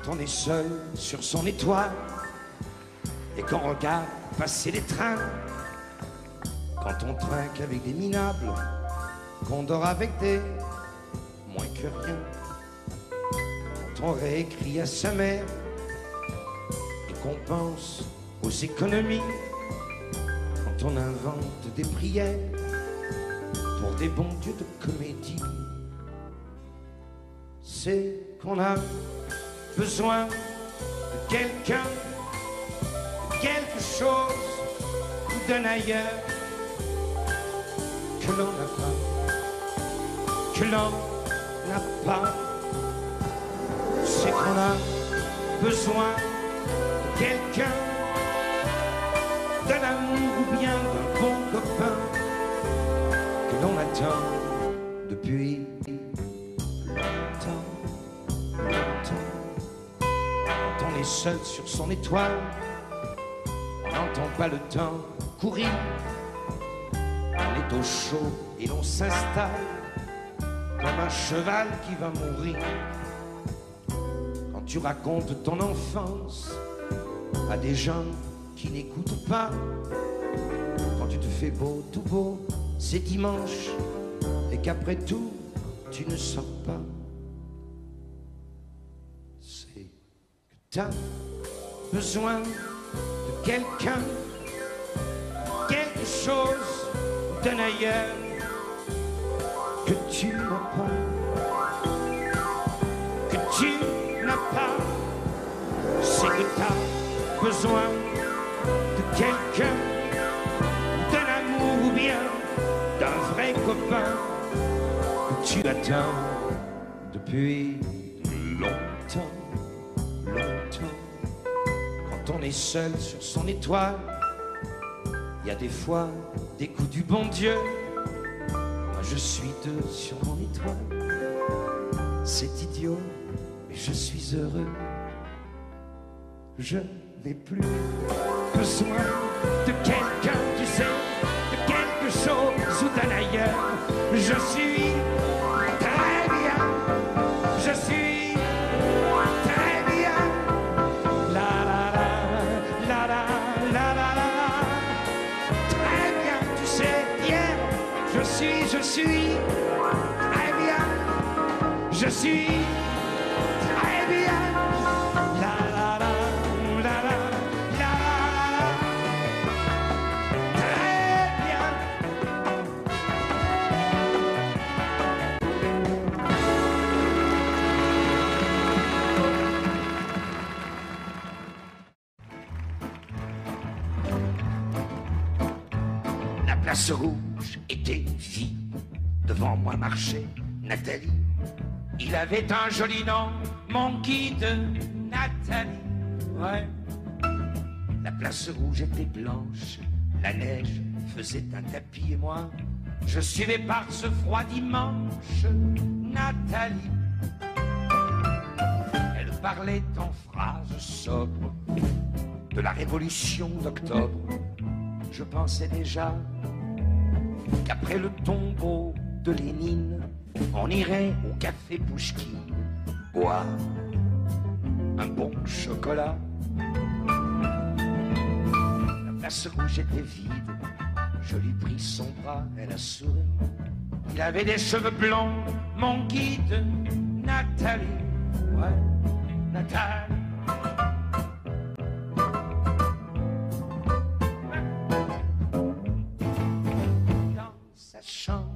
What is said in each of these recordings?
Quand on est seul sur son étoile et qu'on regarde passer les trains, quand on trinque avec des minables, qu'on dort avec des moins que rien, quand on réécrit à sa mère et qu'on pense aux économies, quand on invente des prières pour des bons dieux de comédie, c'est qu'on a besoin de quelqu'un, de quelque chose ou d'un ailleurs que l'on n'a pas, que l'on n'a pas. C'est qu'on a besoin de quelqu'un, d'un amour ou bien d'un bon copain que l'on attend depuis longtemps. Quand on est seul sur son étoile, on n'entend pas le temps courir. On est au chaud et l'on s'installe comme un cheval qui va mourir. Quand tu racontes ton enfance à des gens qui n'écoutent pas, quand tu te fais beau, tout beau, c'est dimanche et qu'après tout, tu ne sors pas, c'est que t'as besoin de quelqu'un, quelque chose d'un ailleurs que tu n'as pas, que tu n'as pas. C'est que t'as besoin de quelqu'un, d'un amour ou bien d'un vrai copain que tu attends depuis longtemps, longtemps. Quand on est seul sur son étoile, il y a des fois des coups du bon Dieu. Moi je suis deux sur mon étoile. C'est idiot, mais je suis heureux. Je n'ai plus besoin de quelqu'un, tu sais, de quelque chose ou d'un ailleurs. Je suis très bien, je suis très bien. La la la la la la la la. Très bien, tu sais, hier, je suis très bien, je suis très bien. La la la. La place rouge était vide. Devant moi marchait Nathalie. Il avait un joli nom, mon guide, Nathalie. Ouais. La place rouge était blanche. La neige faisait un tapis et moi, je suivais par ce froid dimanche Nathalie. Elle parlait en phrases sobres de la révolution d'octobre. Je pensais déjà qu'après le tombeau de Lénine, on irait au café Pouchkine boire un bon chocolat. La place rouge était vide. Je lui pris son bras, elle a souri. Il avait des cheveux blonds, mon guide, Nathalie. Ouais, Nathalie. Dans sa chambre,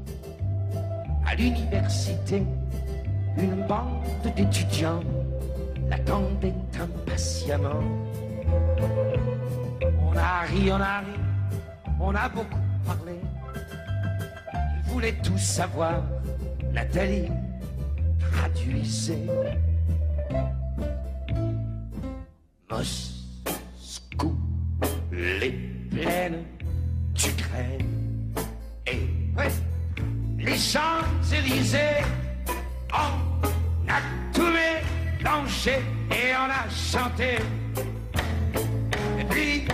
à l'université, une bande d'étudiants l'attendait impatiemment. On a ri, on a beaucoup parlé. Ils voulaient tout savoir. Nathalie traduisait. Moscou, les plaines d'Ukraine. Et ouais, les Champs-Élysées. On a tout mélangé et on a chanté. Et puis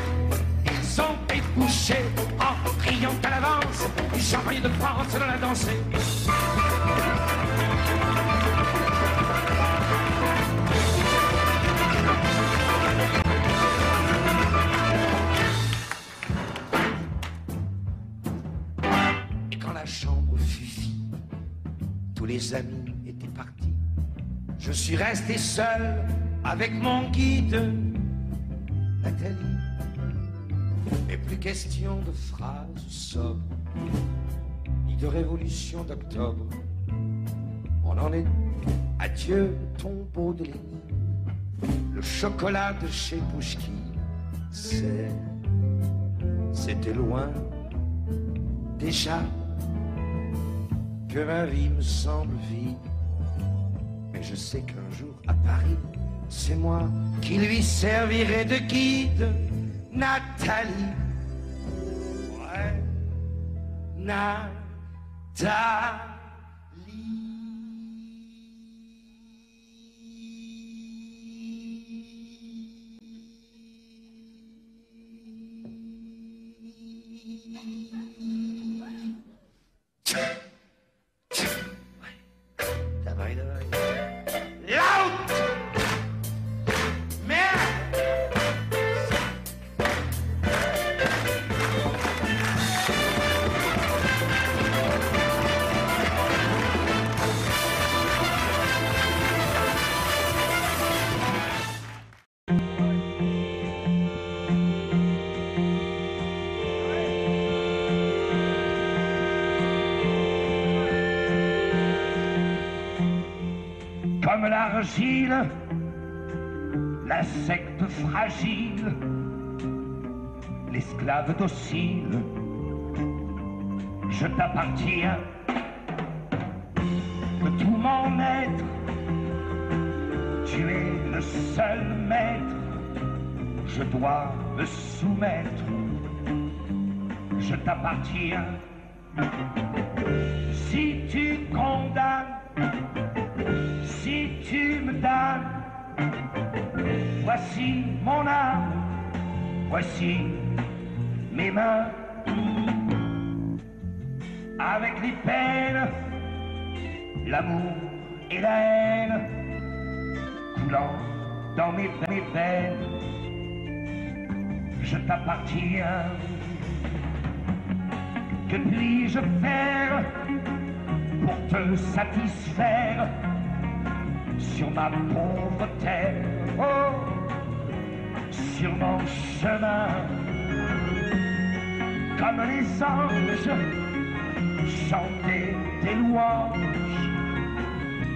ils ont débouché en criant à l'avance du champagne de France dans la dansée. tous les amis étaient partis. Je suis resté seul avec mon guide, Nathalie. Et plus question de phrases sobres, ni de révolution d'octobre. On en est adieu le tombeau de Lénine, le chocolat de chez Pouchki. C'était loin déjà que ma vie me semble vide. Mais je sais qu'un jour à Paris, c'est moi qui lui servirai de guide. Nathalie, ouais, Nathalie. Comme l'argile, l'insecte fragile, l'esclave docile, je t'appartiens de tout mon être. Tu es le seul maître, je dois me soumettre. Je t'appartiens. Si tu condamnes, si tu me donnes, voici mon âme, voici mes mains, avec les peines, l'amour et la haine, coulant dans mes veines, je t'appartiens. Que puis-je faire pour te satisfaire sur ma pauvre terre, oh, sur mon chemin? Comme les anges, chanter des louanges,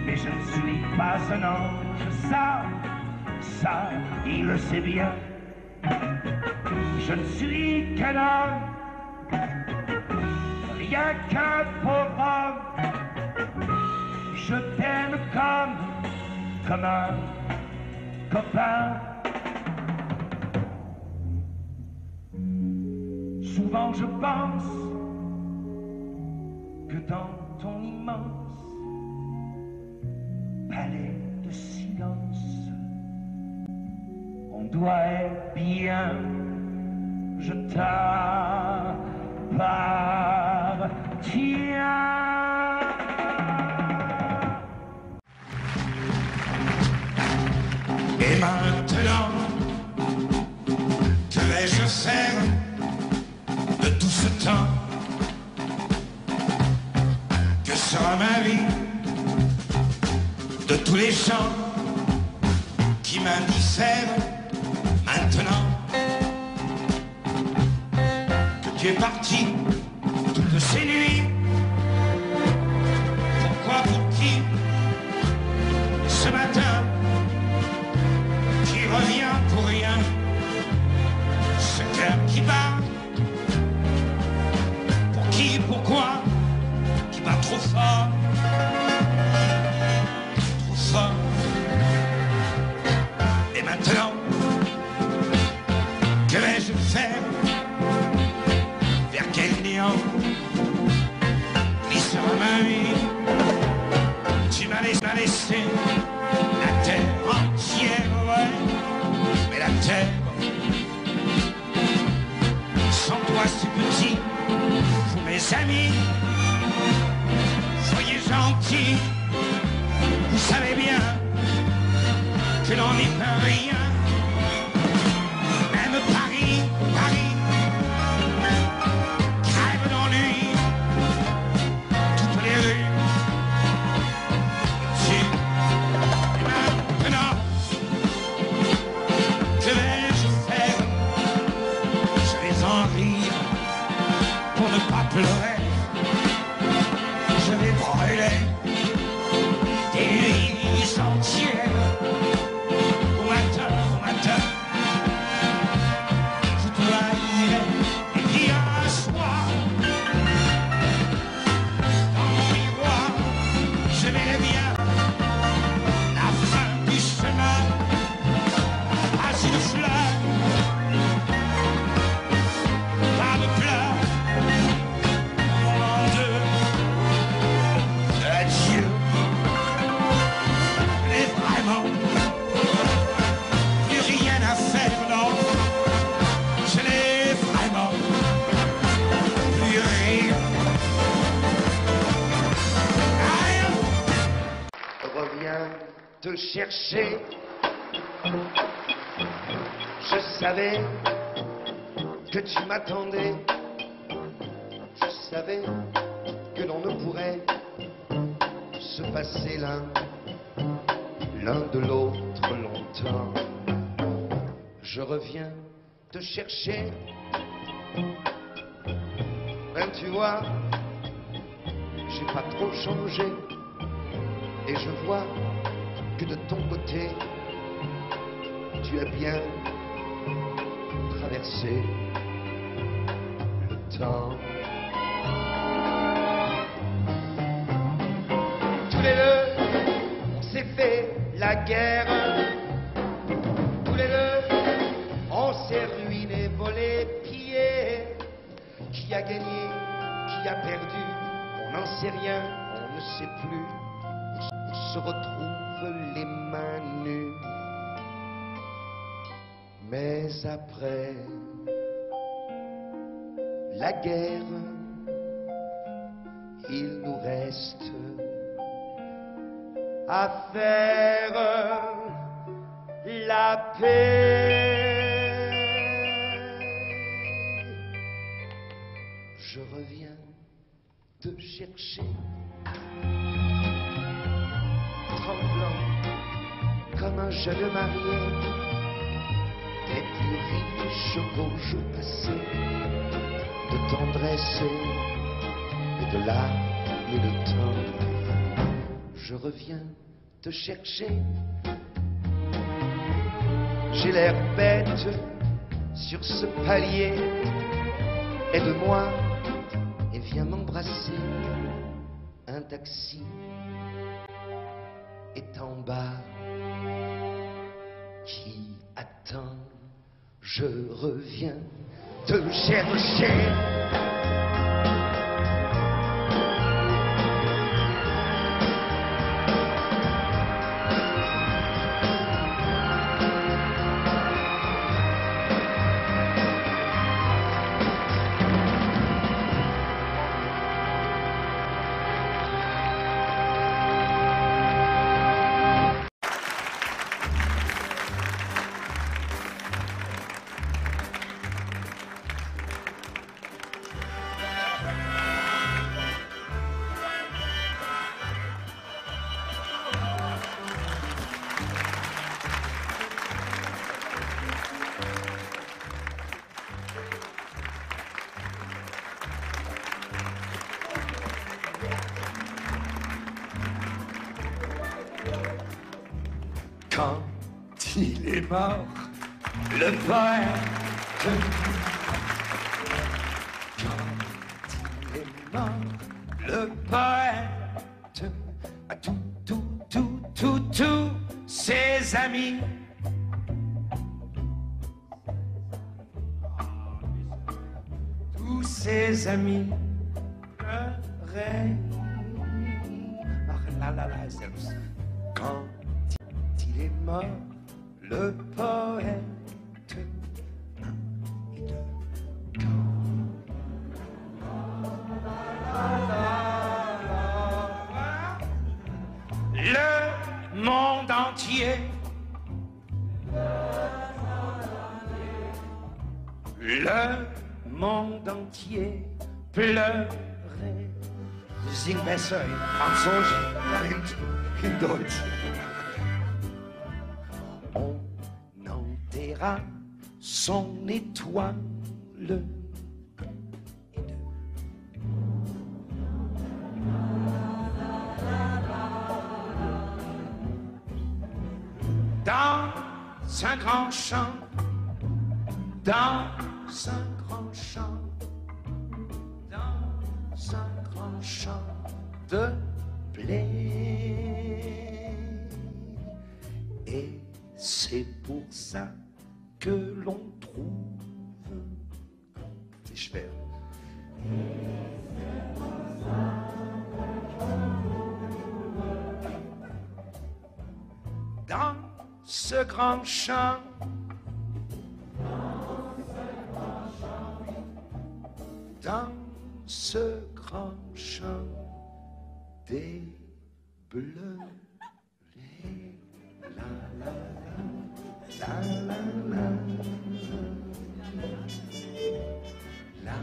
mais je ne suis pas un ange, ça, il le sait bien. Je ne suis qu'un homme, rien qu'un pauvre homme. Je t'aime comme un copain. Souvent je pense que dans ton immense palais de silence, on doit être bien. Je t'appartiens. Et maintenant, que vais-je faire de tout ce temps? Que sera ma vie de tous les gens qui m'indiffèrent maintenant? Que tu es parti toutes ces nuits, pourquoi, pour qui? Ce matin, qui revient pour rien, ce cœur qui bat, pour qui, pourquoi, qui bat trop fort, trop fort. Et maintenant, que vais-je faire? Vers quel néant glissera ma vie? Tu m'as laissé la terre entière, ouais, mais la terre sans toi c'est petit. Vous mes amis, soyez gentils, vous savez bien que l'on n'y peut rien. Même Paris crève d'ennui, toutes les rues Eh bien, la fin du chemin, pas une fleur, pas de pleurs, moment de adieu. Mais vraiment, plus rien à faire, non. Je n'ai vraiment plus rien. Reviens te chercher. Je savais que tu m'attendais. Je savais que l'on ne pourrait se passer l'un de l'autre longtemps. Je reviens te chercher. Ben tu vois, j'ai pas trop changé. Et je vois que de ton côté, tu as bien traversé le temps. Tous les deux, on s'est fait la guerre. Tous les deux, on s'est ruiné, volé, pillé. Qui a gagné, qui a perdu, on n'en sait rien, on ne sait plus. On se retrouve les mains nues. Mais après la guerre, il nous reste à faire la paix. Je reviens te chercher, tremblant comme un jeune marié, des plus riches qu'aux jours passés, de tendresse et de larmes et de temps. Je reviens te chercher, j'ai l'air bête sur ce palier. Aide-moi et viens m'embrasser. Un taxi est en bas qui attend. Je reviens te chercher. Quand il est mort, le poète. Quand il est mort, le poète a tous ses amis. Tous ses amis pleuraient. Quand il est mort, le poète, un et deux, le monde entier, le monde entier pleurait. Sing besser in Französisch, in Deutsch. On enterra son étoile. Dans un grand champ, dans un grand champ, dans un grand champ de blé. C'est pour ça que l'on trouve. C'est schwer. Dans ce grand champ, dans ce grand champ des bleus, la la la la la la.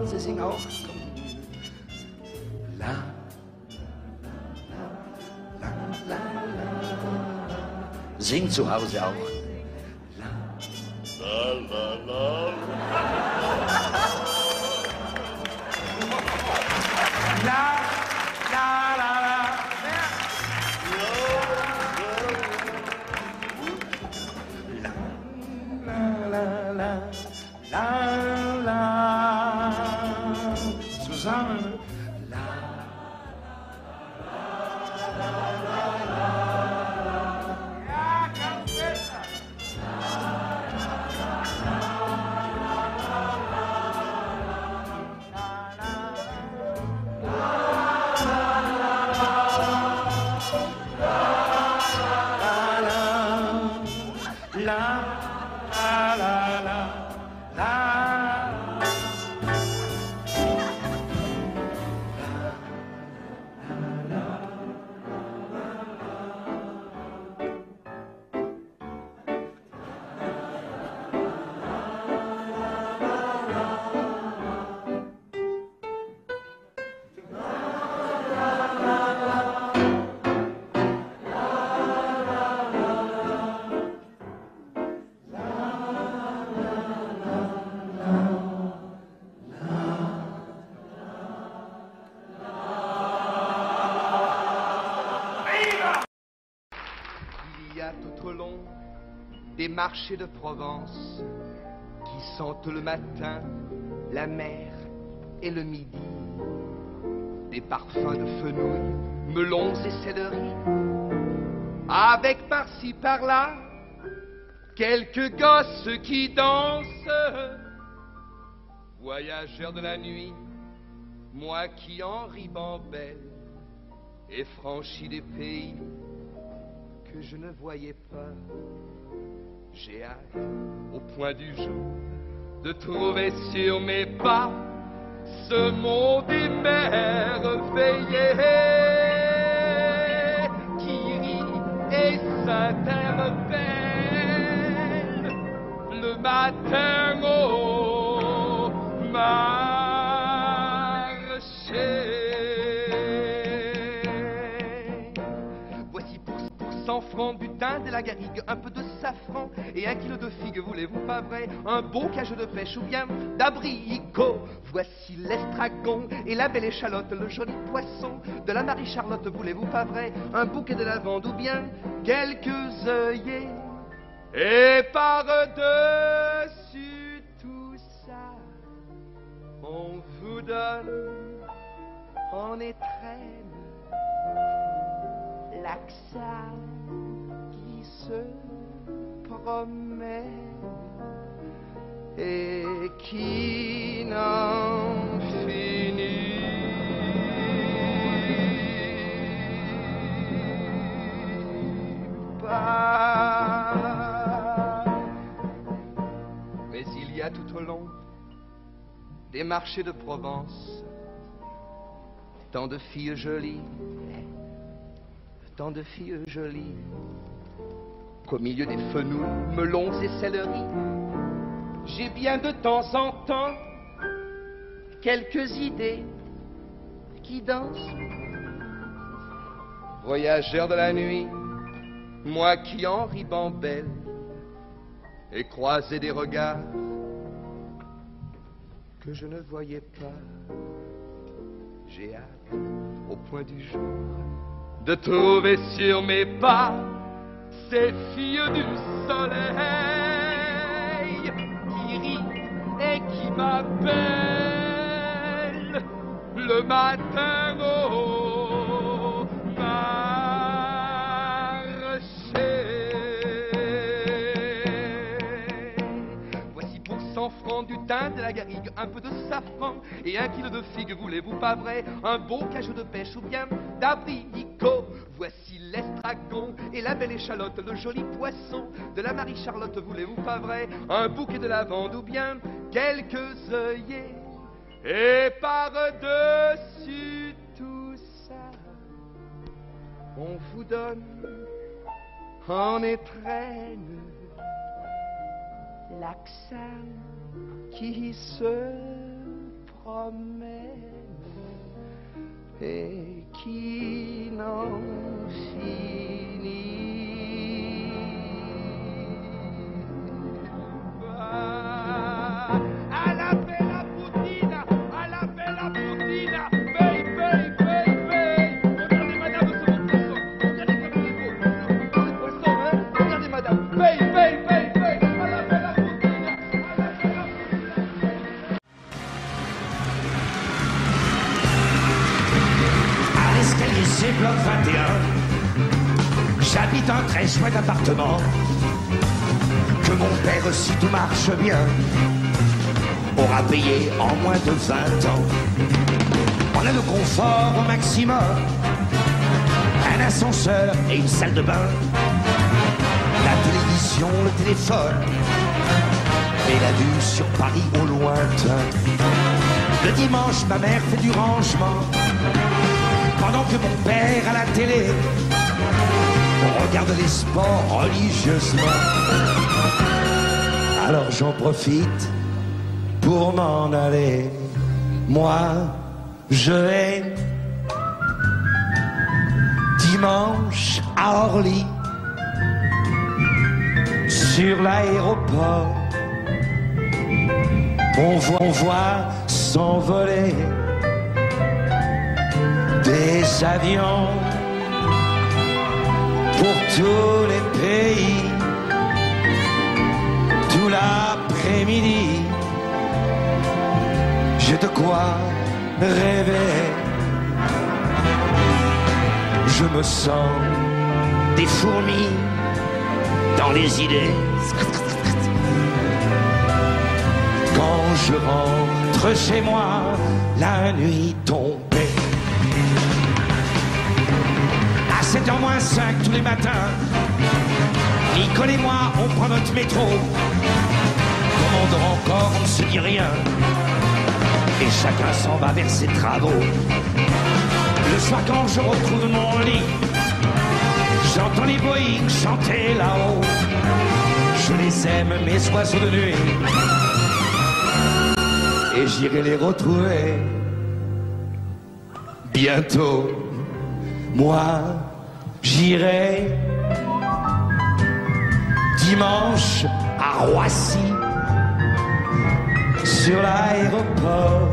Sie singen auch. La, la, la, la. Sing zu Hause auch. La, la, la, la. La, la, la, la. La, la, zusammen. La, ja, ganz besser. La, la, la, la. Il y a tout au long des marchés de Provence qui sentent le matin la mer et le midi, des parfums de fenouil, melons et céleri, avec par-ci par-là quelques gosses qui dansent. Voyageurs de la nuit, moi qui en ribambelle et franchis des pays que je ne voyais pas, j'ai hâte au point du jour de trouver sur mes pas ce monde émerveillé qui rit et s'interpelle le matin au marché. Voici pour 100 francs du thym, de la garrigue, un peu de safran et 1 kilo de figues, voulez-vous pas vrai? Un beau cage de pêche ou bien d'abricot. Voici l'estragon et la belle échalote, le joli poisson de la Marie-Charlotte, voulez-vous pas vrai? Un bouquet de lavande ou bien quelques œillets. Et par-dessus tout ça, on vous donne en étrenne l'accent qui se promène et qui n'en finit pas. Mais il y a tout au long des marchés de Provence tant de filles jolies, tant de filles jolies, qu'au milieu des fenouils, melons et céleri, j'ai bien de temps en temps quelques idées qui dansent. Voyageurs de la nuit, moi qui en ribambelle et croisais des regards que je ne voyais pas, j'ai hâte au point du jour de trouver sur mes pas ces filles du soleil qui rient et qui m'appellent le matin au marché. Voici pour 100 francs du thym, de la garrigue, un peu de safran et 1 kilo de figues, voulez-vous pas vrai? Un beau cajou de pêche ou bien d'abricot. Voici l'estragon et la belle échalote, le joli poisson de la Marie-Charlotte, voulez-vous pas vrai? Un bouquet de lavande ou bien quelques œillets. Et par-dessus tout ça, on vous donne en étrenne l'accent qui se promène et qui n'en finit pas. À la bella poutine, à la bella poutine, paye, paye, paye, paye. Regardez madame ce bon poisson, regardez comme il est beau, ce poisson, hein. Regardez madame, paye, paye, paye, paye, à la bella poutine, à la bella poutine. À l'escalier, c'est bloc 21. J'habite un très chouette appartement que mon père, si tout marche bien, aura payé en moins de 20 ans. On a le confort au maximum, un ascenseur et une salle de bain, la télévision, le téléphone et la vue sur Paris au lointain. Le dimanche, ma mère fait du rangement pendant que mon père à la télé regarde les sports religieusement. Alors j'en profite pour m'en aller. Moi, je vais dimanche à Orly, sur l'aéroport. On voit s'envoler des avions pour tous les pays. Tout l'après-midi, j'ai de quoi rêver. Je me sens des fourmis dans les idées. Quand je rentre chez moi, la nuit tombée. À 7h moins 5 tous les matins, Nicole et moi, on prend notre métro. Comme on dort encore, on ne se dit rien. Et chacun s'en va vers ses travaux. Le soir quand je retrouve mon lit, j'entends les Boeing chanter là-haut. Je les aime, mes oiseaux de nuit, et j'irai les retrouver bientôt. Moi, j'irai dimanche à Roissy, sur l'aéroport.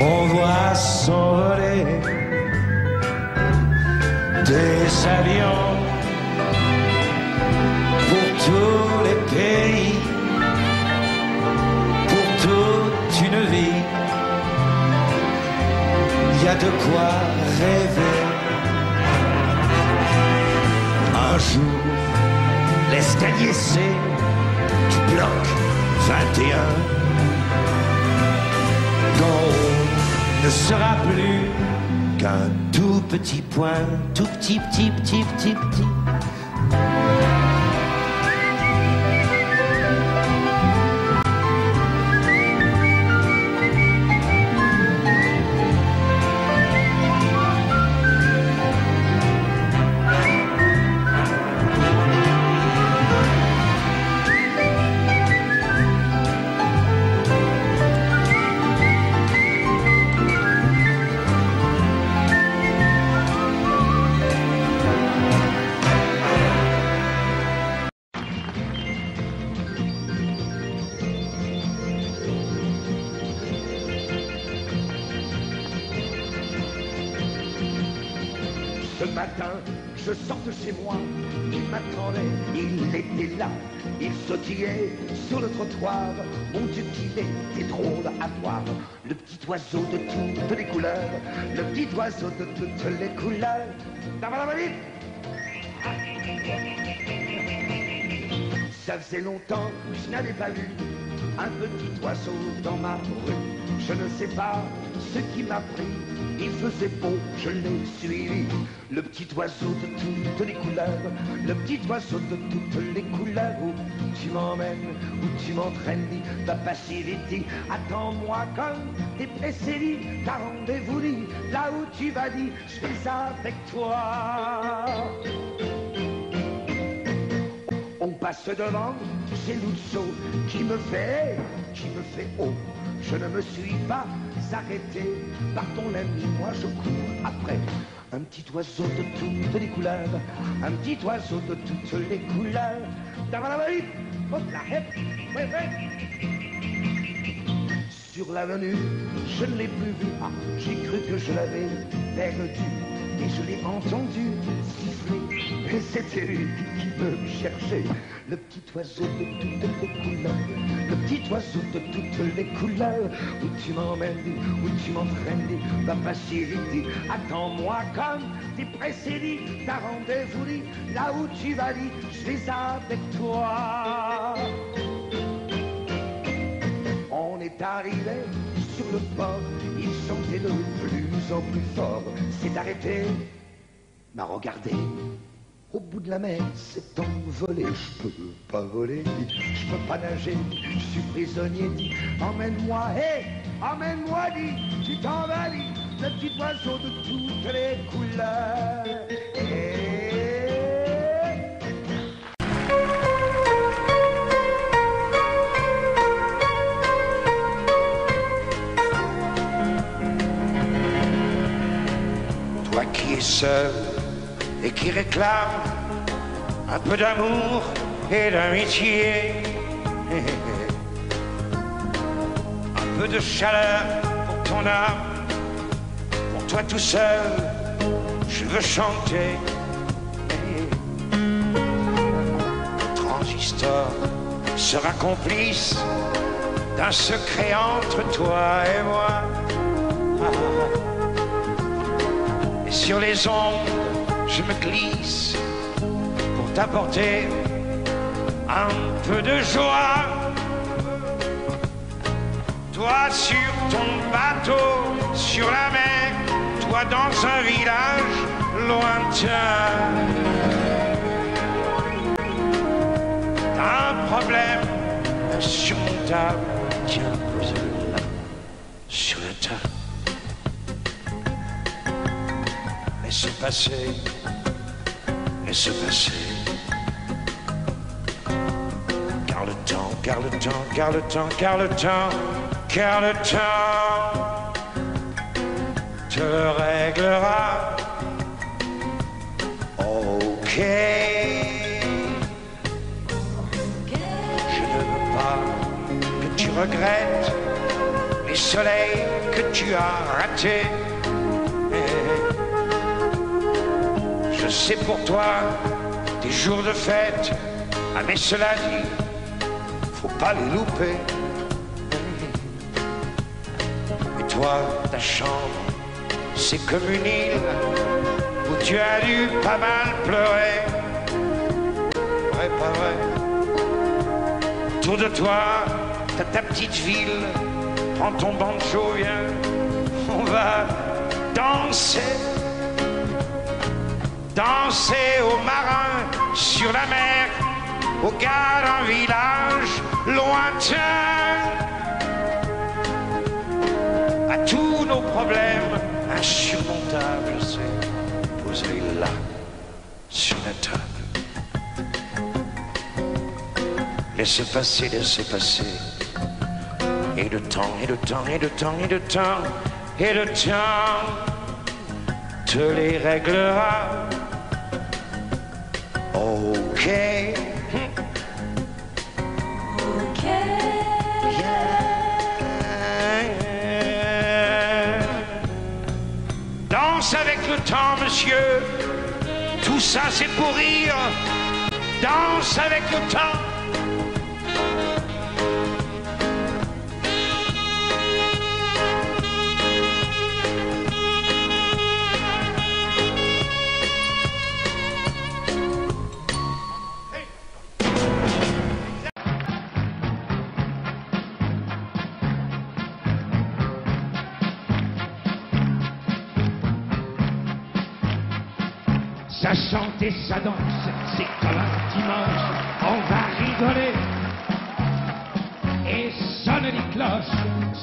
On voit s'envoler des avions pour tous les pays, pour toute une vie. Il y a de quoi rêver. Un jour, l'escalier c'est du bloc 21. Quand on ne sera plus qu'un tout petit point, tout petit, petit, petit, petit, petit. Ce matin, je sors de chez moi, il m'attendait, il était là, il sautillait sur le trottoir. Mon Dieu qu'il était drôle à voir, le petit oiseau de toutes les couleurs, le petit oiseau de toutes les couleurs. Ça faisait longtemps que je n'avais pas vu un petit oiseau dans ma rue. Je ne sais pas ce qui m'a pris, il faisait beau, je l'ai suivi. Le petit oiseau de toutes les couleurs, le petit oiseau de toutes les couleurs. Où tu m'emmènes, où tu m'entraînes, dis, papa chéri, dis, attends-moi comme t'es pressé, dis, t'as rendez-vous, dis, là où tu vas, dis, je vais avec toi. On passe devant, c'est Lucio qui me fait haut. Je ne me suis pas arrêté, pardon l'ami, moi je cours après. Un petit oiseau de toutes les couleurs, un petit oiseau de toutes les couleurs. Sur l'avenue, je ne l'ai plus vu, ah, j'ai cru que je l'avais perdu. Et je l'ai entendu siffler, et c'était lui qui me cherchait. Le petit oiseau de toutes les couleurs, le petit oiseau de toutes les couleurs. Où tu m'emmènes, où tu m'entraînes, papa chéri, dis, attends-moi comme t'es pressé, dis, t'as rendez-vous, dis, là où tu vas, dis, je vais avec toi. On est arrivé sur le port, il chantait de plus en plus fort. S'est arrêté, m'a regardé. Au bout de la mer, s'est envolé. Je peux pas voler, je peux pas nager, je suis prisonnier. Dit, emmène-moi, hé, emmène-moi, dit, tu t'en vas, dit, le petit oiseau de toutes les couleurs. Toi qui es seul et qui réclame un peu d'amour et d'amitié, un peu de chaleur pour ton âme, pour toi tout seul, je veux chanter. Le transistor sera complice d'un secret entre toi et moi. Et sur les ondes, je me glisse pour t'apporter un peu de joie. Toi sur ton bateau, sur la mer, toi dans un village lointain. T'as un problème insurmontable, tiens, pose-le là, sur la table. Laisse passer, laisse passer. Car le temps, car le temps, car le temps, car le temps, car le temps te le réglera. Ok. Je ne veux pas que tu regrettes les soleils que tu as ratés. Je sais pour toi des jours de fête, ah mais cela dit, faut pas les louper. Et toi, ta chambre, c'est comme une île où tu as dû pas mal pleurer. Vrai, pas vrai. Autour de toi, t'as ta petite ville, prends ton banjo, viens, on va danser. Danser aux marins sur la mer, aux gars d'un village lointain. À tous nos problèmes insurmontables, je sais, poser là, sur la table. Laissez passer, laissez passer. Et le temps, et le temps, et le temps, et le temps, et le temps te les réglera. Ok. Ok. Danse avec le temps, monsieur. Tout ça c'est pour rire. Danse avec le temps. Ça chante et ça danse, c'est comme un dimanche, on va rigoler. Et sonne les cloches,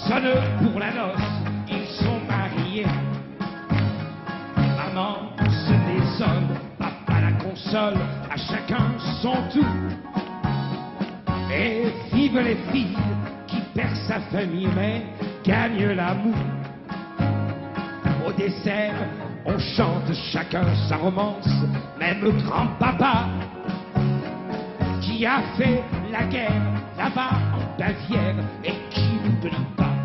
sonne pour la noce, ils sont mariés. Maman se désole, papa la console, à chacun son tout. Et vive les filles qui perdent sa famille mais gagnent l'amour. Au dessert, on chante chacun sa romance, même le grand-papa qui a fait la guerre là-bas en Bavière et qui n'oublie pas.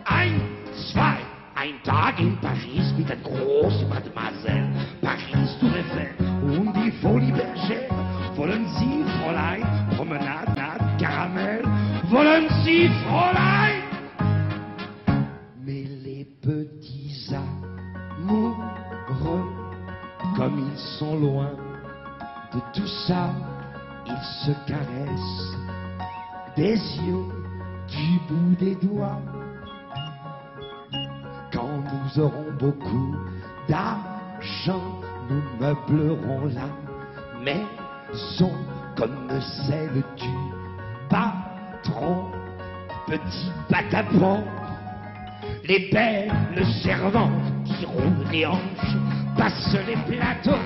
Ein, zwei, ein Tag in Paris mit der großen Mademoiselle. Paris, Tour Eiffel und die Folie Bergère. Wollen Sie, Fräulein, Promenade, Caramel? Wollen Sie, Fräulein? Mais les petits amoureux, comme ils sont loin de tout ça, ils se caressent des yeux du bout des doigts. Quand nous aurons beaucoup d'argent, nous meublerons la maison comme celle du patron. Petit patapon, les belles servantes qui roulent les hanches passent les plateaux.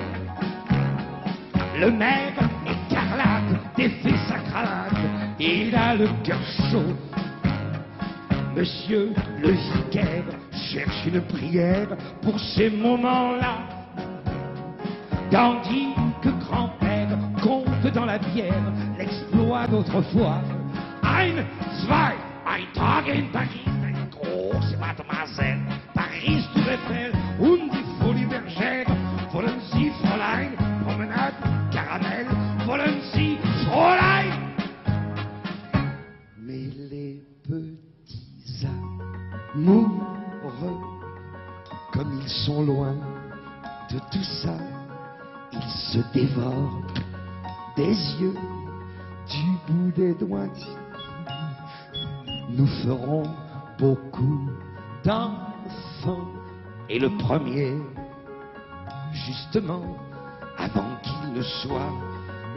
Le maire écarlate défait sa cravate, il a le cœur chaud. Monsieur le vicaire cherche une prière pour ces moments-là. Tandis que grand-père compte dans la bière l'exploit d'autrefois. Ein, zwei, ein Tag in Paris, eine große Mademoiselle. Paris, Tour Eiffel und die Folie Bergère. Wollen Sie, Fräulein, Promenade, Caramel? Wollen Sie, Fräulein? Mais les petits amoureux, comme ils sont loin de tout ça, ils se dévorent des yeux du bout des doigts. Nous ferons beaucoup d'enfants. Et le premier, justement, avant qu'il ne soit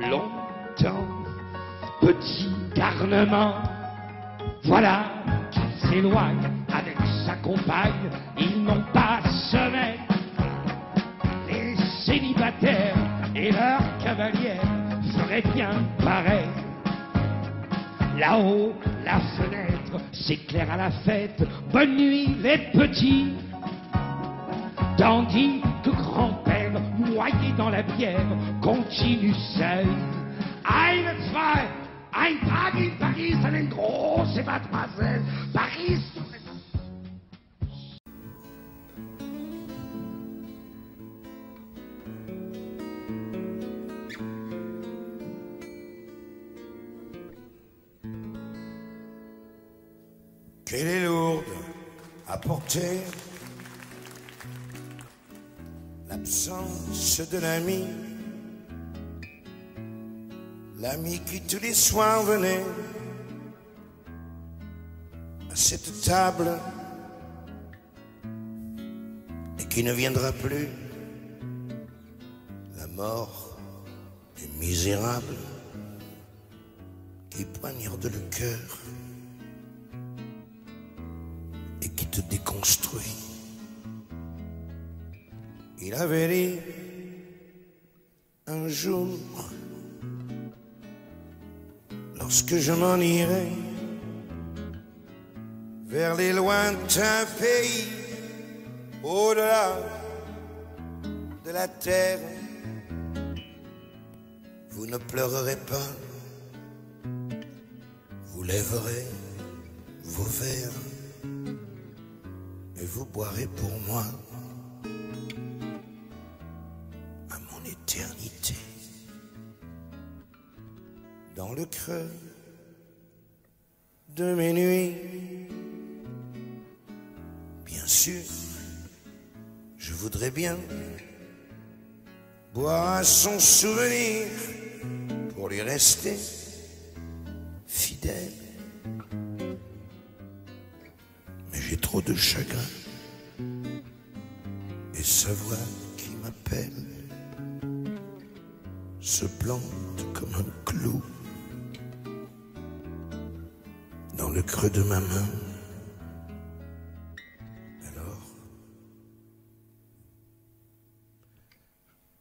longtemps, petit garnement, voilà qu'il s'éloigne avec sa compagne. Ils n'ont pas sommeil. Les célibataires et leurs cavalières feraient bien pareil. Là-haut, la fenêtre s'éclaire à la fête. Bonne nuit, les petits. Tandis que grand-père, noyé dans la bière, continue seul. Ein, zwei, ein Tag in Paris, eine große Mademoiselle. Paris. Qu'elle est lourde à porter, l'absence de l'ami, l'ami qui tous les soirs venait à cette table et qui ne viendra plus. La mort est misérable qui poignarde le cœur et qui te déconstruit. Il avait dit un jour, lorsque je m'en irai vers les lointains pays, au-delà de la terre, vous ne pleurerez pas, vous lèverez vos verres et vous boirez pour moi à mon éternité. dans le creux de mes nuits. Bien sûr, je voudrais bien boire à son souvenir pour lui rester fidèle. Mais j'ai trop de chagrin et sa voix qui m'appelle se plante comme un clou dans le creux de ma main. Alors,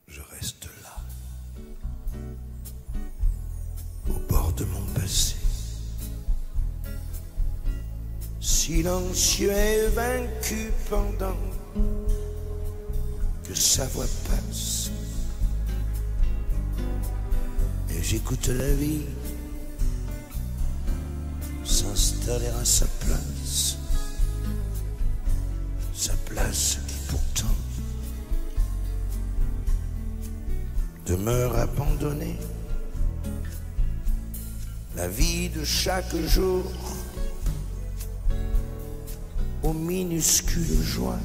je reste là, au bord de mon passé, silencieux et vaincu pendant que sa voix passe. Et j'écoute la vie s'installer à sa place qui pourtant demeure abandonnée. La vie de chaque jour aux minuscules joies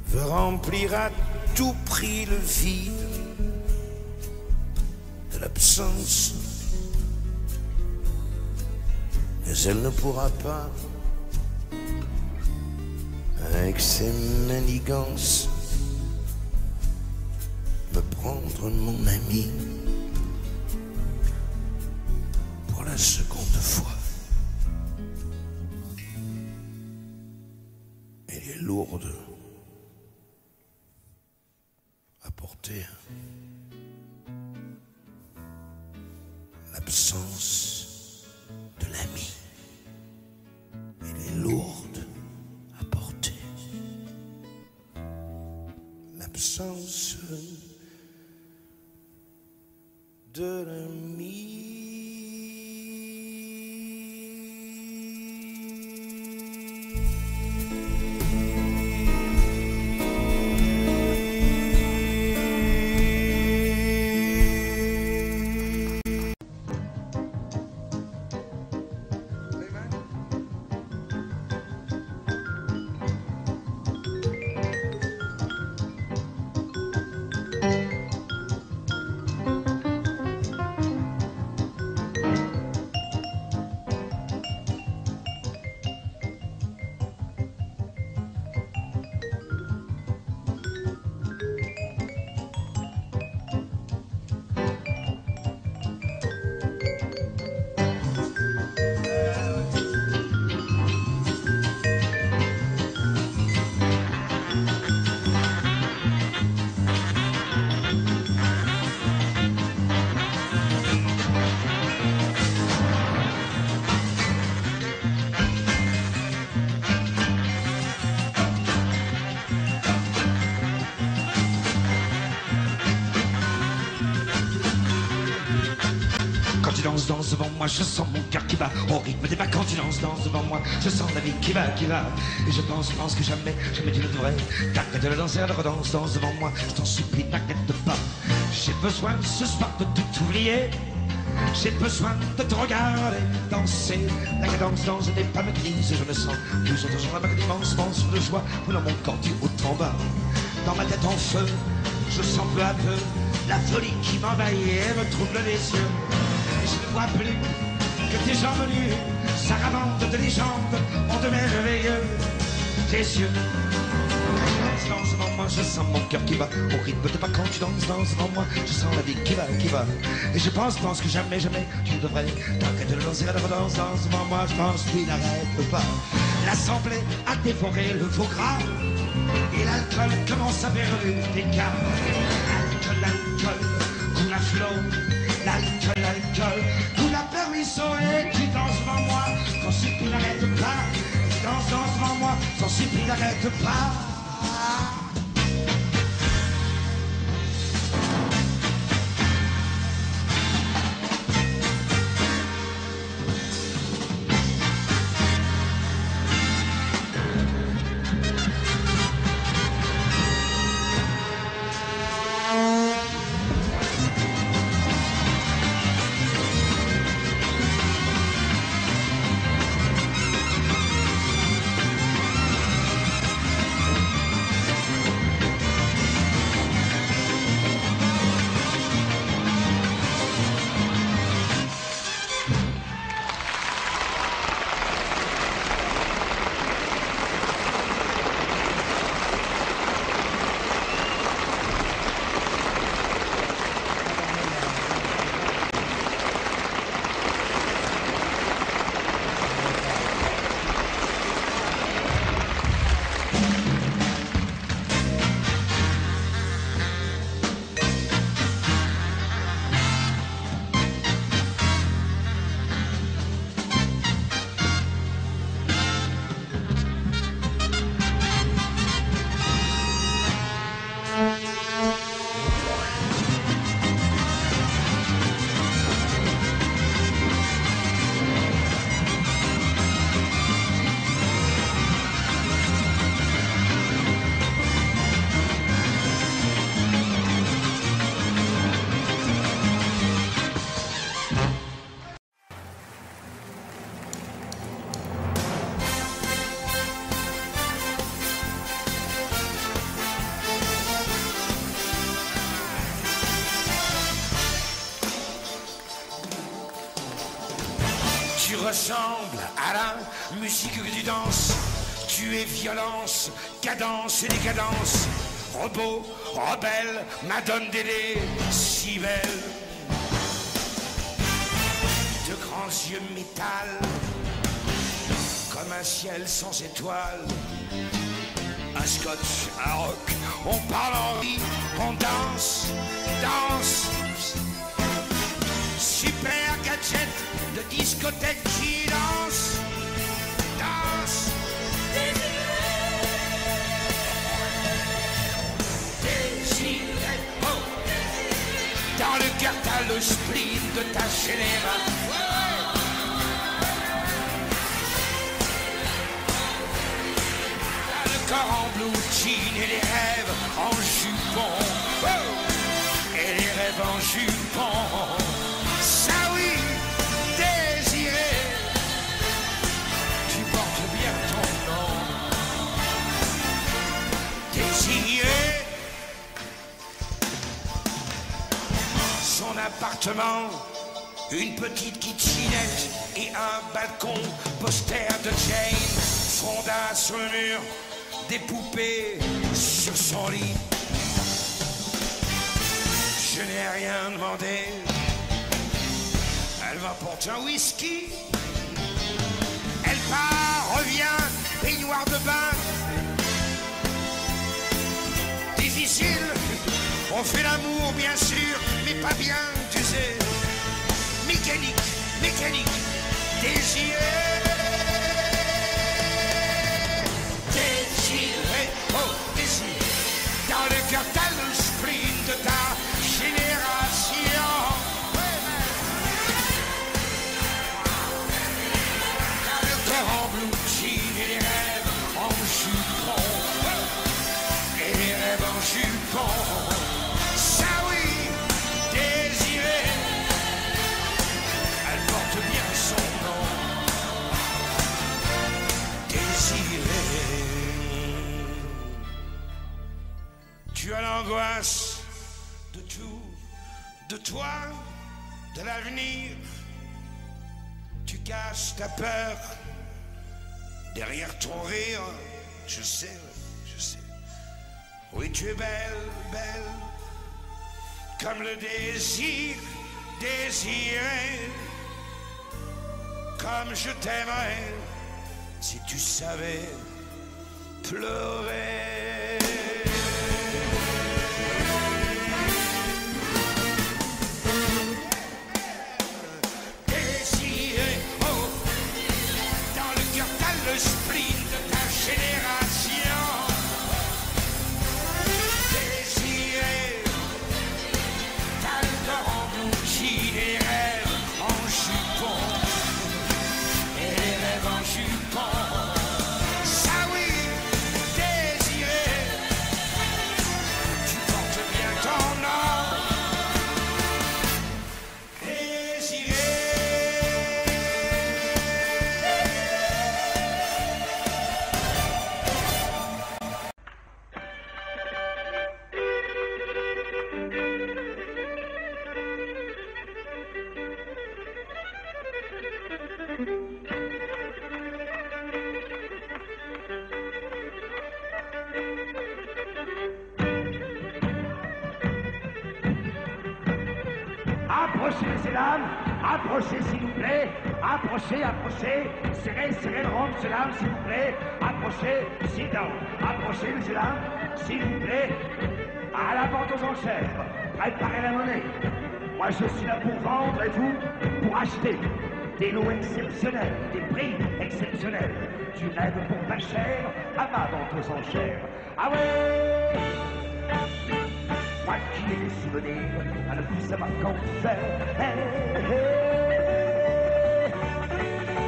veut remplir à tout prix le vide de l'absence. Mais elle ne pourra pas, avec ses manigances, me prendre mon ami pour la seconde fois. Elle est lourde à porter. L'absence de l'ami. Elle est lourde à porter. L'absence de l'ami. Danse devant moi, je sens mon cœur qui bat au rythme des pas. Quand tu danses devant moi, je sens la vie qui va. Et je pense que jamais tu ne devrais t'arrêter de danser, de danse devant moi. Je t'en supplie, t'inquiète pas. J'ai besoin ce soir de tout oublier. J'ai besoin de te regarder danser. La cadence n'est pas maîtrise. Je me sens plus autre jour avec d'immenses de joie. Dans mon corps du haut en bas, dans ma tête en feu, je sens peu à peu la folie qui m'envahit et me trouble les yeux. Je ne vois plus que tes jambes nues, sarabandes de légendes, ont de merveilleux tes yeux. Danse devant moi, je sens mon cœur qui bat au rythme de pas. Quand tu danses devant moi, je sens la vie qui va. Et je pense que jamais tu devrais t'arrêter de danser, danse devant moi. Je pense qu'il n'arrête pas. L'assemblée a dévoré le faux gras et l'alcool commence à faire des cas. L'alcool coule à flot. L'alcool, coule à permission et tu danses devant moi, t'en supplie n'arrête pas. Tu danses devant moi, t'en supplie n'arrête pas. ressembles à la musique que tu danses. Tu es violence, cadence et décadence. Robot, rebelle, Madone Dédé, si belle. De grands yeux métal, comme un ciel sans étoiles. Un scotch, un rock, on parle en rit, on danse, danse. Super gadget de discothèque qui danse, danse. Désiré, oh. Dans le cœur t'as le spleen de ta génération. T'as le corps en blue jean et les rêves en jupon, oh. Et les rêves en jupon. Ça oui, désiré, tu portes bien ton nom. Désiré, son appartement, une petite kitchenette et un balcon, poster de Jane, fonda sur le mur, des poupées sur son lit. Je n'ai rien demandé. Elle m'apporte un whisky. Elle part, revient, baignoire de bain. Difficile, on fait l'amour bien sûr, mais pas bien, tu sais. Mécanique, mécanique, désiré. Désiré, oh désiré. Dans le cœur t'as le sprint de ta génération. En blue jean et les rêves en jupon, et les rêves en jupon. Ça oui, désiré, elle porte bien son nom. Désiré, tu as l'angoisse de tout, de toi, de l'avenir. Tu caches ta peur derrière ton rire, je sais, je sais. Oui, tu es belle, belle, comme le désir, désiré. Comme je t'aimerais, si tu savais pleurer. Le spleen de ta génération. Désiré, t'as le corps en blue jean et les rêves en jupon. Et les rêves en jupon. Ça oui, désiré, tu portes bien ton nom. Désiré. Approchez, messieurs, dames, approchez, s'il vous plaît, approchez, approchez, serrez, serrez le rond, messieurs, dames, s'il vous plaît, approchez, sit down, approchez, messieurs, dames, s'il vous plaît, à la vente aux enchères, préparez la monnaie. Moi, je suis là pour vendre et vous, pour acheter. Des lots exceptionnels, des prix exceptionnels, du rêve pour pas cher, à ma vente aux enchères. Ah ouais! Moi qui ai des souvenirs à ne plus savoir qu'en faire.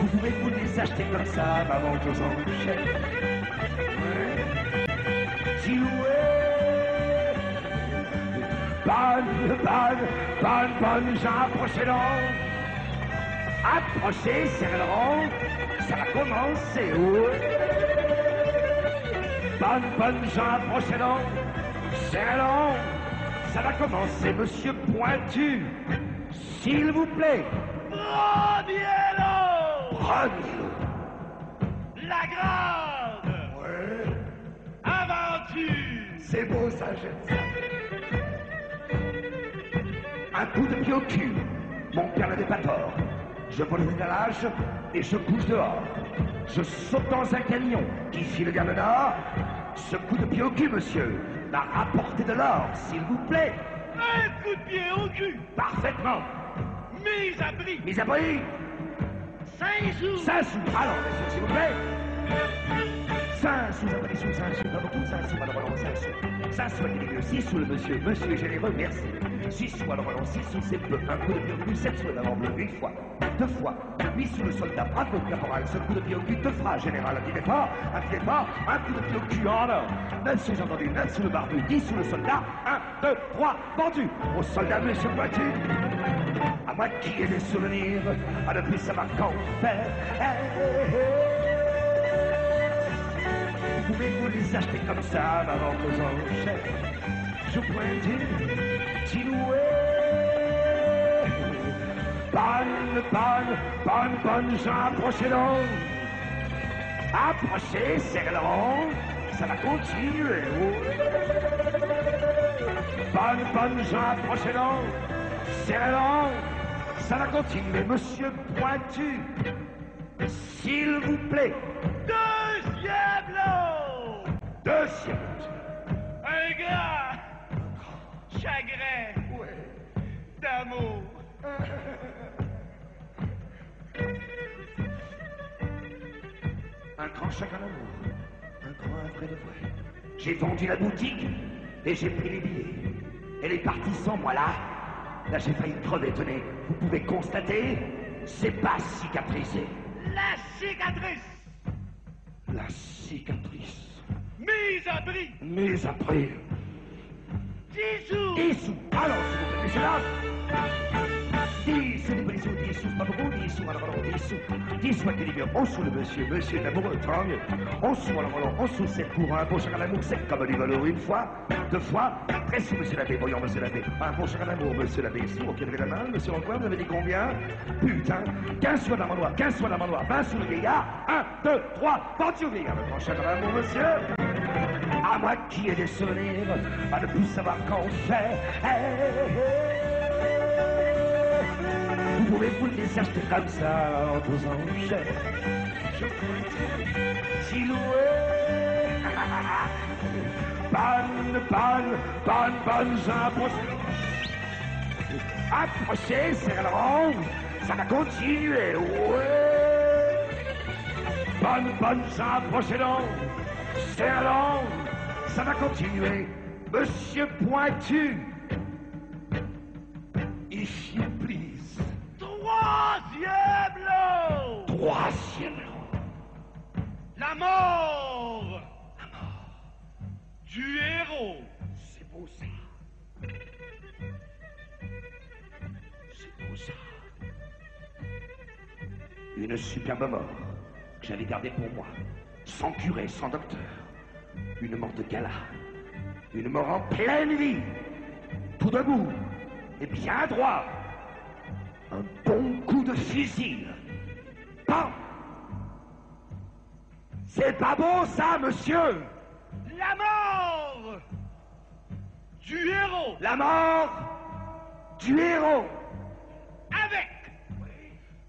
Vous pouvez vous les acheter comme ça, ma vente aux enchères. Bonne, Jean, approchez donc. Approchez, serrez le rond, ça va commencer. Bonne, Jean, approchez donc, serrez le rond, ça va commencer. Monsieur Pointu, s'il vous plaît. Preniez-le. Prenez-le. La grande Ouais. aventure. C'est beau ça, j'aime ça. Un coup de pied au cul. Mon père n'avait pas tort. Je vole le l'étalage et je couche dehors. Je saute dans un camion qui file vers le nord. Ce coup de pied au cul, monsieur, m'a rapporté de l'or, s'il vous plaît. Un coup de pied au cul. Parfaitement. Mise à prix. Mise à prix. 5 sous. 5 sous. Alors, monsieur, s'il vous plaît. 5 sous, ça pas des sous, 5 sous, pas beaucoup, 5 sous, alors allons, 5 sous. 5 sous, il est 6 sous le monsieur. Monsieur est généreux, merci. 6 sous, alors allons, 6 sous, c'est bleu. Un coup de pied au cul, 7 sous, d'abord bleu, une fois, 2 fois. 8 sous le soldat, bravo, caporal. Ce coup de pied au cul te fera, général. Un petit départ, un coup de pied au cul en or. 9 sous, j'ai entendu, 9 sous le barbu, 10 sous le soldat. 1, 2, 3, vendu. Au soldat, monsieur Pointu. À moi qui ai des souvenirs, à ne plus savoir qu'en faire. Vous pouvez vous les acheter comme ça, ma vente aux enchères. Je pointe une bonne, Jean, approchez donc. Approchez, serrez-le, ça va continuer. Bonne, Jean, approchez donc. Serrez-le, ça va continuer. Monsieur Pointu, s'il vous plaît. Deuxième lot. Deuxième. Un grand chagrin d'amour. Un grand chagrin d'amour, un grand vrai de vrai. J'ai vendu la boutique et j'ai pris les billets. Elle est partie sans moi là. Là j'ai failli crever, tenez. Vous pouvez constater, c'est pas cicatrisé. La cicatrice. La cicatrice. Mise à prix. Mise à prix. 10 sous. 10 sous. Alors, s'il vous plaît, messieurs, là. 10 sous, 10 sous, pas beaucoup, 10 sous, alors, 10 sous. 10 sous, équilibre. 11 sous le monsieur, monsieur est amoureux, tant mieux. 11 sous, alors, 11 sous, c'est pour un beau chagrin d'amour, c'est comme du velours, une fois, 2 fois, 13 sous, monsieur l'abbé, voyons, monsieur l'abbé. Un beau chagrin d'amour, monsieur l'abbé, sous, au pied de la main, monsieur Antoine, vous avez dit combien? Putain, 15 sous à la manoir, 15 sous à la manoir, 20 sous le vieillard, 1, 2, 3, vendu au vieillard, le grand chagrin d'amour, monsieur. À moi qui ai des souvenirs, à ne plus savoir qu'en faire. Vous pouvez vous les acheter comme ça en vos enchères. Je silhouette. Bonne, j'approche. Approchez, c'est le rond. Ça va continuer, ouais. Bonne, j'approche donc. C'est long. Ça va continuer. Monsieur Pointu. If you please. Troisième lot. Troisième lot. La mort. La mort. Du héros. C'est beau ça. C'est beau ça. Une superbe mort que j'avais gardée pour moi. Sans curé, sans docteur. Une mort de gala. Une mort en pleine vie. Tout debout. Et bien droit. Un bon coup de fusil. Pas. C'est pas beau ça, monsieur. La mort du héros. La mort du héros. Avec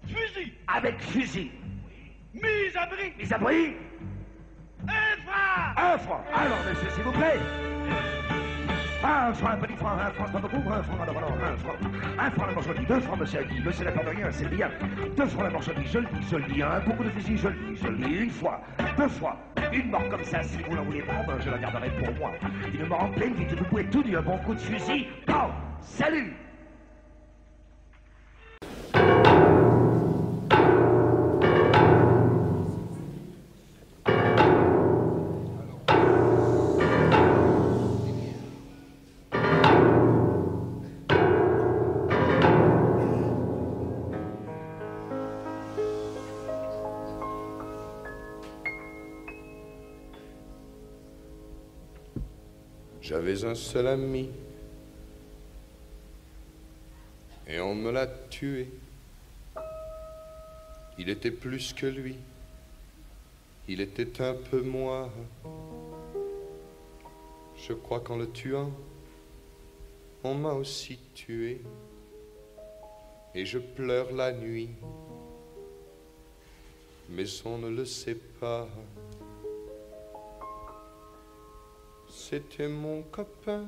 fusil. Avec fusil. Mise à prix. Mise à prix. 1 franc. 1 franc. Alors, monsieur, s'il vous plaît. 1 franc, un petit franc, 1 franc, pas beaucoup, 1 franc, alors, 1 franc. 1 franc la marchandise, 2 francs, monsieur a dit. Monsieur n'a pas de rien, c'est bien. 2 francs la marchandise, je le dis. Un beaucoup de fusil, je le dis. Une fois, 2 fois. Une mort comme ça, si vous n'en voulez pas, ben, je la garderai pour moi. Une mort en pleine vie, vous pouvez tout dire, un bon coup de fusil. Bon, salut. J'avais un seul ami et on me l'a tué. Il était plus que lui, il était un peu moi. Je crois qu'en le tuant, on m'a aussi tué. Et je pleure la nuit, mais on ne le sait pas. C'était mon copain,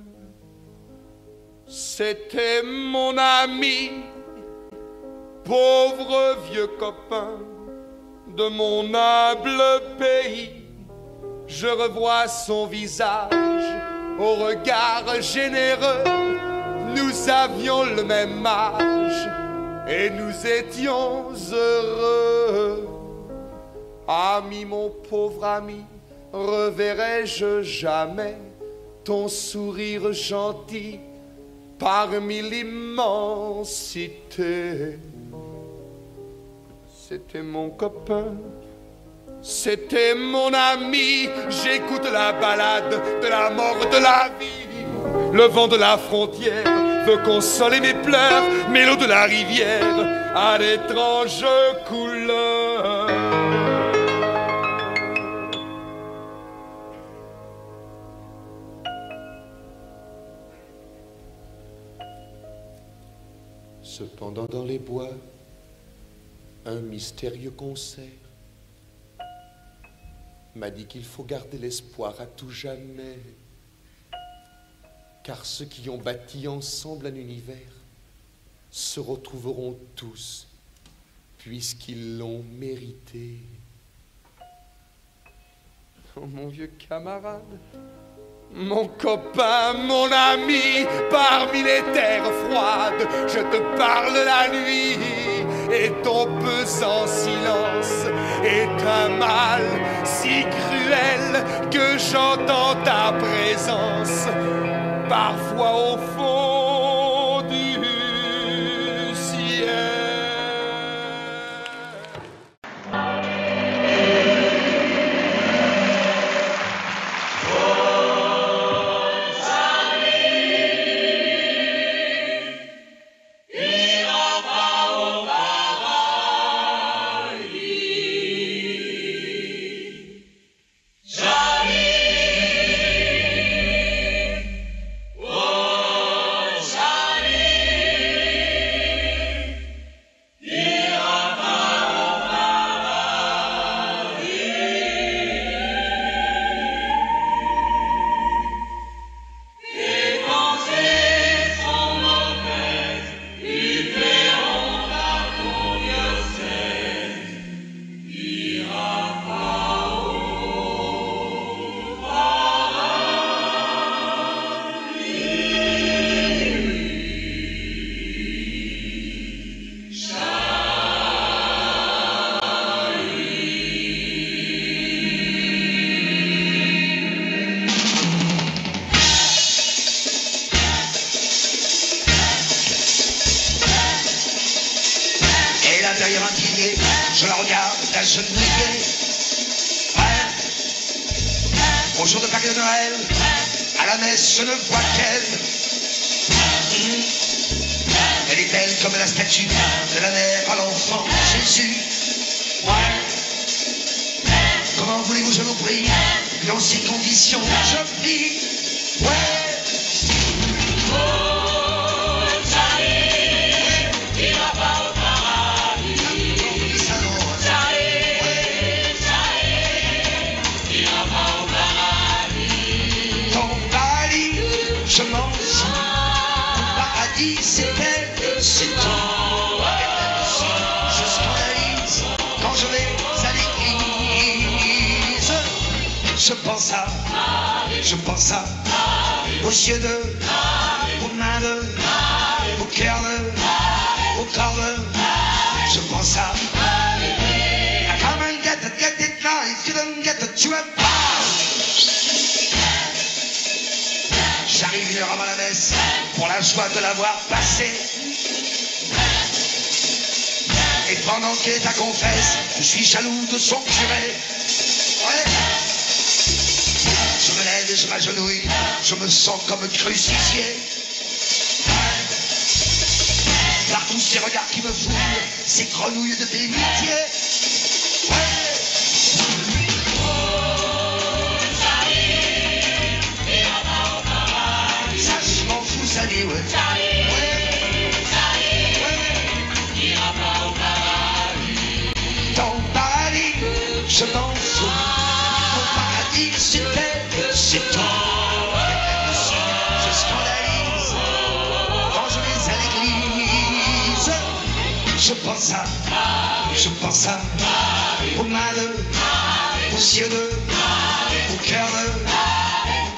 c'était mon ami, pauvre vieux copain de mon humble pays. Je revois son visage au regard généreux. Nous avions le même âge et nous étions heureux. Ami, mon pauvre ami, reverrai-je jamais ton sourire gentil parmi l'immensité? C'était mon copain, c'était mon ami. J'écoute la balade de la mort, de la vie. Le vent de la frontière veut consoler mes pleurs, mais l'eau de la rivière a d'étranges couleurs. Cependant dans les bois, un mystérieux concert m'a dit qu'il faut garder l'espoir à tout jamais, car ceux qui ont bâti ensemble un univers se retrouveront tous, puisqu'ils l'ont mérité. Oh mon vieux camarade, mon copain, mon ami, parmi les terres froides, je te parle la nuit, et ton pesant silence est un mal si cruel que j'entends ta présence parfois au fond du ciel. Derrière un pilier, je la regarde d'agenouiller. Ouais. Au jour de Pâques et de Noël, à la messe, je ne vois qu'elle. Elle est belle comme la statue de la mère à l'enfant Jésus. Ouais. Comment voulez-vous, je vous prie, que dans ces conditions, je vis. Ouais. Je mange au paradis, c'est elle, c'est tout. Je scandalise quand je vais à l'église. Je pense à aux yeux de, aux mains de, au cœur de, au corps de. Je pense à come and get it now, if you don't get it, you have J'arrive une heure avant la messe pour la joie de l'avoir passée. Et pendant qu'elle ta confesse, je suis jaloux de son curé. Ouais. Je me lève et je m'agenouille, je me sens comme crucifié. Ouais. Partout tous ces regards qui me fouillent, ces grenouilles de bénitier. Ça, je m'en fous, ça dit, ouais. Dans Paris, je m'en fous. Mon paradis, c'est toi. Je scandalise quand je vais à l'église. Je pense à aux mains aux cieux au cœur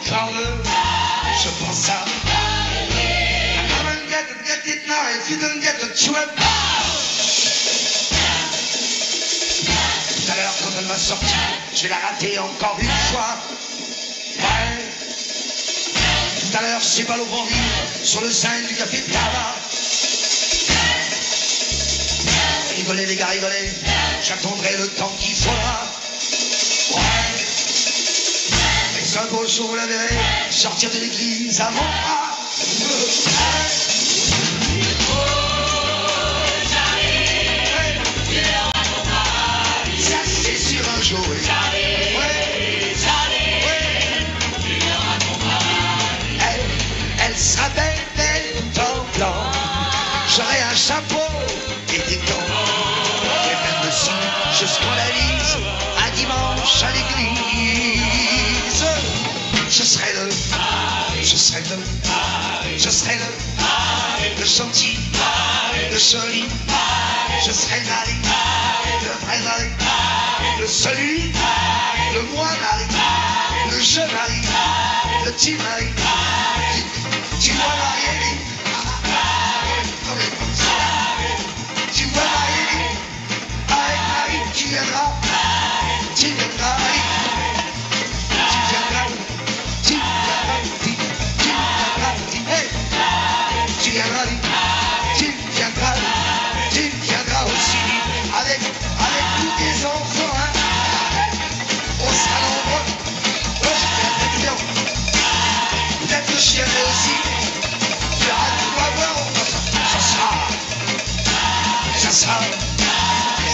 corps je pense à come and get it now if you don't get the trip. Tout à l'heure quand elle m'a sorti, je vais la rater encore une fois. Ouais. Tout à l'heure c'est balle au bandit sur le sein du café de tabac. Rigolez les gars, rigolez, j'attendrai le temps qu'il faudra. Ouais. Et un beau jour vous la verrez sortir de l'église à mon bras. Ça c'est sur un jour. Elle sera belle en blanc. J'aurai un chapeau et des gants. Et même si je scandalise un dimanche à l'église, je serai le gentil, le joli, je serai le mari, le vrai mari, le celui, le moi mari, le je mari, le petit mari, tu vois marier. Tu vas marier avec Marie, tu viendras, aussi avec tous tes enfants, hein, au salon, peut-être le chien aussi, tu verras, tu vas voir, ça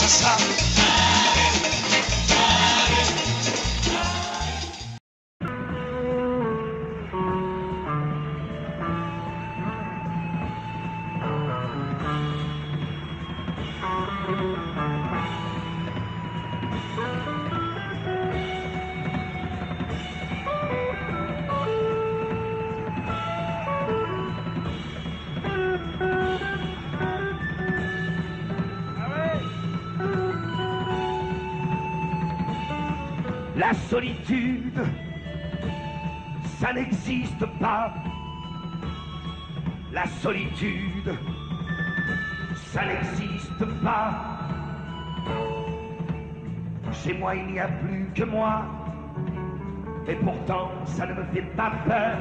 sera. La solitude, ça n'existe pas. La solitude, ça n'existe pas. Chez moi, il n'y a plus que moi. Et pourtant, ça ne me fait pas peur.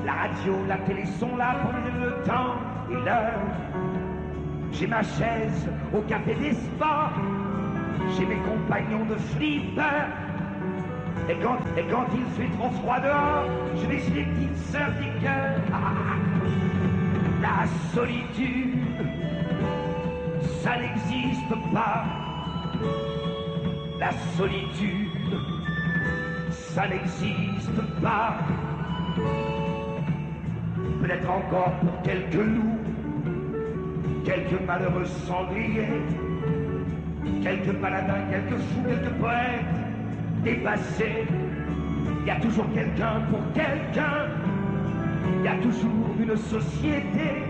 La radio, la télé sont là pour me donner le temps et l'heure. J'ai ma chaise au café des sports. J'ai mes compagnons de flipper. Et quand il fait trop froid dehors, je vais chez les petites sœurs des cœurs. La solitude, ça n'existe pas. La solitude, ça n'existe pas. Peut-être encore pour quelques loups, quelques malheureux sangliers, quelques paladins, quelques fous, quelques poètes dépassés. Il y a toujours quelqu'un pour quelqu'un. Il y a toujours une société.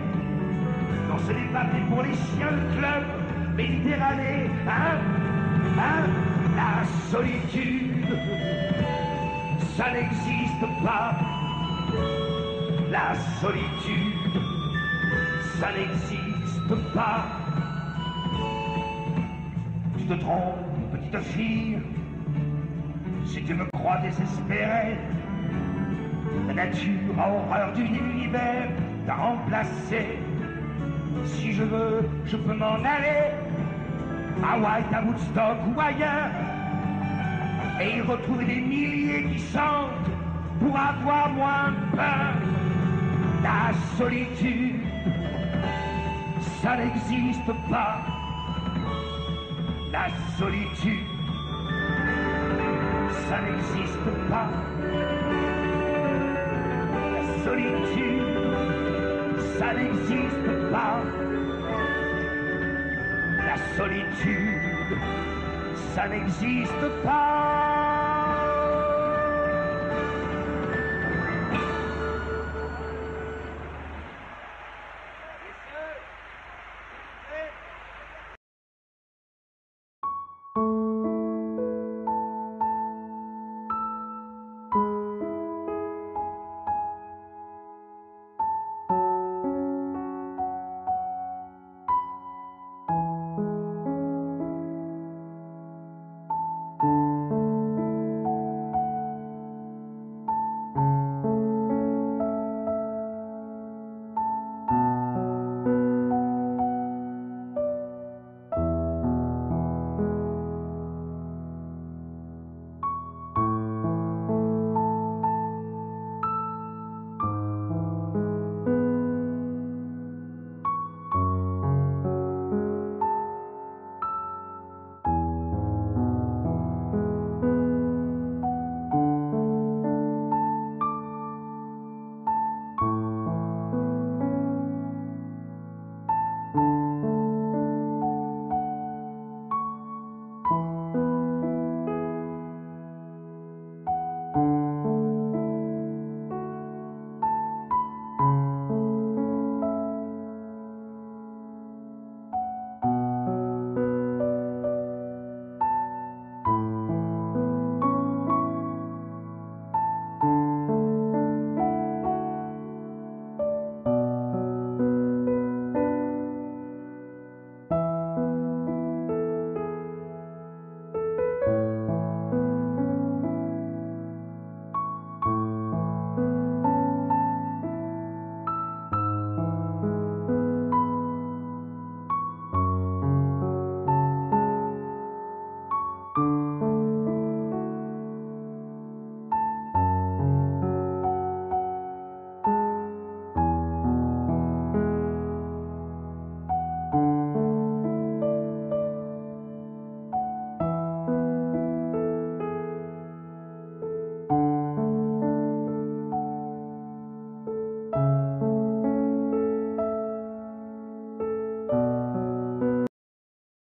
Non, ce n'est pas fait pour les chiens de club méditerranéen, la solitude, ça n'existe pas. La solitude, ça n'existe pas. Tu te trompes, petite fille, si tu me crois désespéré. La nature a horreur du univers t'a remplacé. Si je veux, je peux m'en aller à White, à Woodstock ou ailleurs, et y retrouver des milliers qui chantent pour avoir moins peur. La solitude, ça n'existe pas. La solitude, ça n'existe pas. La solitude, ça n'existe pas. La solitude, ça n'existe pas.